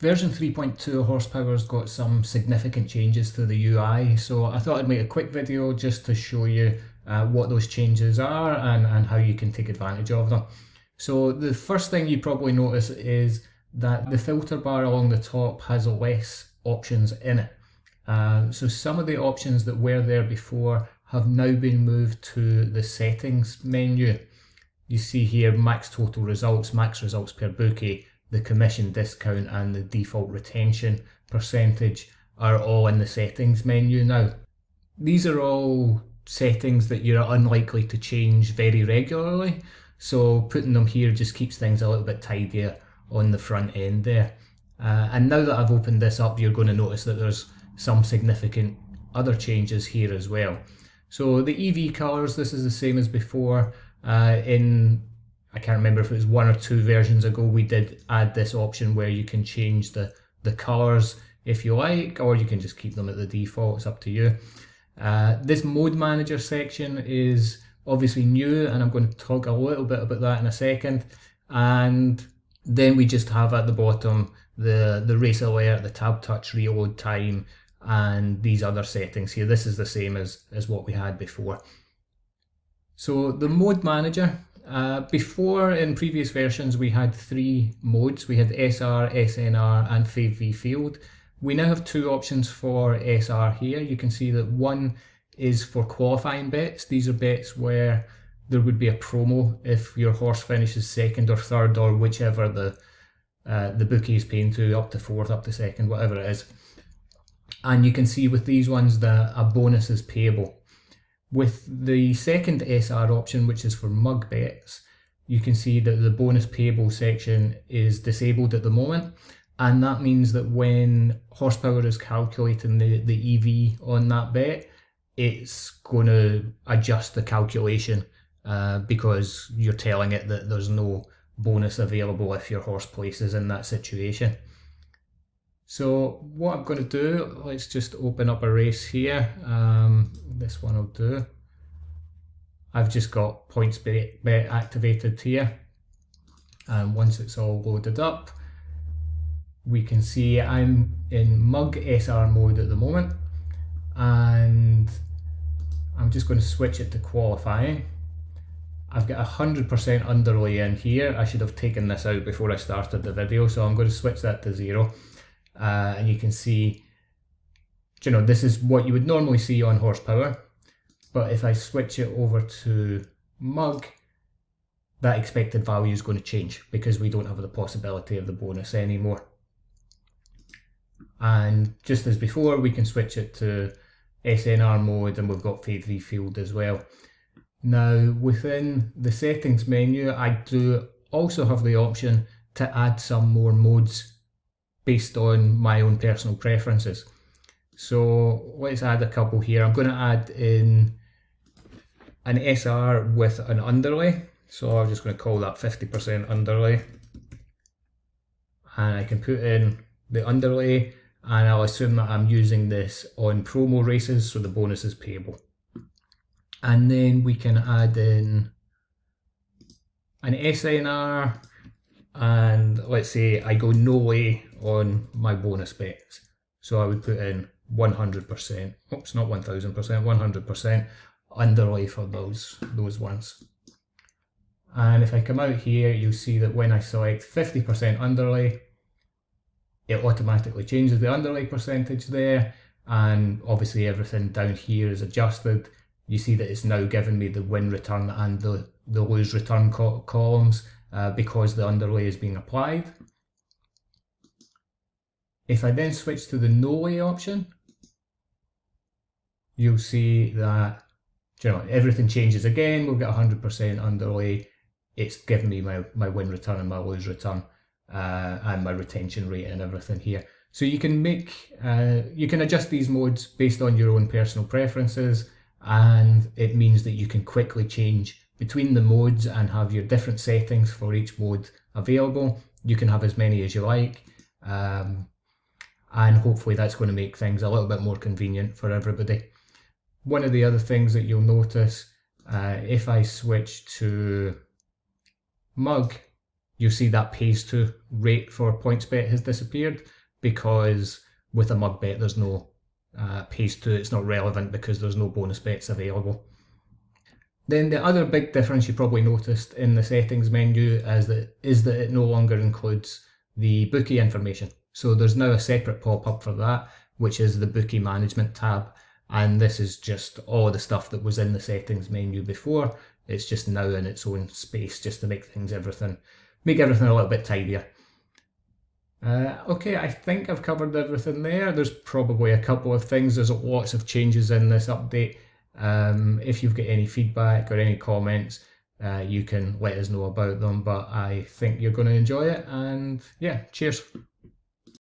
Version 3.2 of HorsePower's got some significant changes to the UI, so I thought I'd make a quick video just to show you what those changes are and how you can take advantage of them. So the first thing you probably notice is that the filter bar along the top has less options in it. So some of the options that were there before have now been moved to the settings menu. You see here max total results, max results per bookie, the commission discount and the default retention percentage are all in the settings menu now. These are all settings that you're unlikely to change very regularly, so putting them here just keeps things a little bit tidier on the front end there. And now that I've opened this up, you're going to notice that there's some significant other changes here as well. So the EV colours, this is the same as before. I can't remember if it was 1 or 2 versions ago, we did add this option where you can change the colours if you like, or you can just keep them at the default, it's up to you. This mode manager section is obviously new, and I'm going to talk a little bit about that in a second. And then we just have at the bottom the race alert, the tab touch reload time, and these other settings here. This is the same as what we had before. So the mode manager, before in previous versions we had 3 modes. We had SR, SNR and FaveV field. We now have 2 options for SR here. You can see that one is for qualifying bets. These are bets where there would be a promo if your horse finishes 2nd or 3rd, or whichever the bookie is paying to, up to 4th, up to 2nd, whatever it is. And you can see with these ones that a bonus is payable. With the second SR option, which is for mug bets, you can see that the bonus payable section is disabled at the moment, and that means that when HorsePower is calculating the EV on that bet, it's going to adjust the calculation because you're telling it that there's no bonus available if your horse places in that situation. So what I'm going to do, let's just open up a race here. This one will do. I've just got points bet activated here. And once it's all loaded up, we can see I'm in mug SR mode at the moment. And I'm just going to switch it to qualifying. I've got 100% underlay in here. I should have taken this out before I started the video, so I'm going to switch that to 0. And you can see, this is what you would normally see on HorsePower, but if I switch it over to mug, that expected value is going to change because we don't have the possibility of the bonus anymore. And just as before, we can switch it to SNR mode, and we've got FaveV field as well. Now within the settings menu, I do also have the option to add some more modes based on my own personal preferences. So let's add a couple here. I'm going to add in an SR with an underlay. So I'm just going to call that 50% underlay. And I can put in the underlay, and I'll assume that I'm using this on promo races, so the bonus is payable. And then we can add in an SNR, and let's say I go no way on my bonus bets. So I would put in 100%, oops, not 1000%, 100% underlay for those ones. And if I come out here, you'll see that when I select 50% underlay, it automatically changes the underlay percentage there, and obviously everything down here is adjusted. You see that it's now given me the win return and the lose return columns because the underlay is being applied. If I then switch to the no way option, you'll see that everything changes again. We'll get 100% underlay. It's giving me my win return and my lose return and my retention rate and everything here. So you can adjust these modes based on your own personal preferences, and it means that you can quickly change between the modes and have your different settings for each mode available. You can have as many as you like. And hopefully that's going to make things a little bit more convenient for everybody. One of the other things that you'll notice, if I switch to mug, you'll see that pays to rate for PointsBet has disappeared, because with a mug bet there's no pays to, it's not relevant because there's no bonus bets available. Then the other big difference you probably noticed in the settings menu is that it no longer includes the bookie information. So there's now a separate pop-up for that, which is the bookie management tab. And this is just all the stuff that was in the settings menu before. It's just now in its own space, just to make everything a little bit tidier. Okay, I think I've covered everything there. There's probably a couple of things. There's lots of changes in this update. If you've got any feedback or any comments, you can let us know about them, but I think you're going to enjoy it, and yeah, cheers.